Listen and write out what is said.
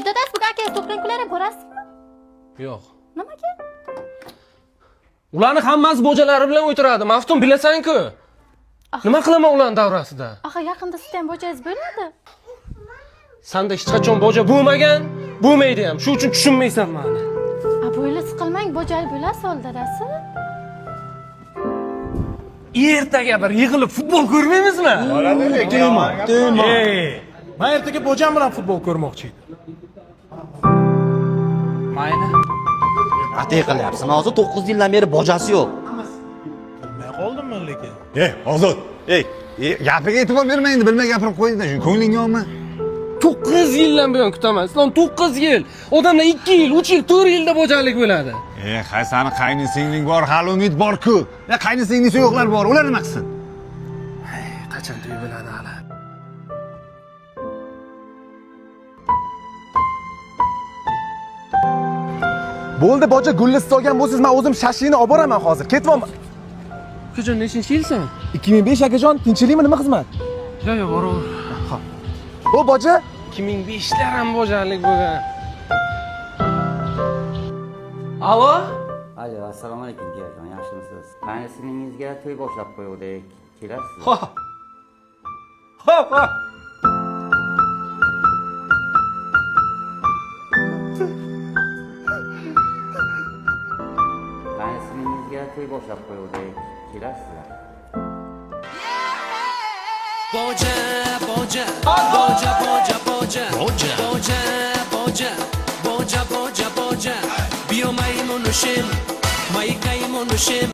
dadasi bu aka to'plang kunlari borasizmi? Yo'q. Nimaga? Ularni hammasi bojalari bilan o'tiradi. Maftun bilasan-ku. Nima qilaman ularning davrasida? Axir yaqinda siz ham bojangiz bo'ladi. Sanda hech qachon boja bo'lmagan, bo'lmaydi ham. Shu uchun tushunmaysan meni. Bo'yli siqilmang, bojali bo'lasiz ol dadasi. Ertaga bir yig'ilib futbol ko'rmaymizmi? Dema. Men ertaga bojam bilan futbol ko'rmoqchi edim. Mayli. Atay qilyapsan. Hozir 9 yildan beri bojasi yo'q. Bilmay qoldimmi lekin? Ozod. Gapiga e'tibor bermaydi, bilmay gapirib qo'ydingda, shu ko'ngling yo'qmi? 9 yildan buyon kutaman. Islom 9 yil. Odamlar 2 yil, 3 yil, 4 yilda bojalik bo'ladi. Sani qaynisingling bor, hali umid bor-ku. Qaynisingling yo'qlar bor, ular nima qilsin? Qachon to'y bo'ladi hali? Bo'ldi, boja gullisi olgan bo'lsangiz, men o'zim shashini olib boraman hozir. Ketyapman. Akajon, nechinchi yilsan? 2005 akajon, tinchlikmi, nima xizmat? Yo'q, boraver. O boja, 2005lar ham bojalik bo'lgan. Alo? Alo, assalomu alaykum jiyajon, yaxshimisiz? Qani singlingizga to'y boshlab qo'yuvdik. Kelasizmi? Xo'p. Qani singlingizga to'y boshlab qo'yuvdik. Kelasizlar. Boja, boja, boja, boja, boja, boja, boja, boja, boja, boja, boja. Bio mai monoshim, mai kai monoshim.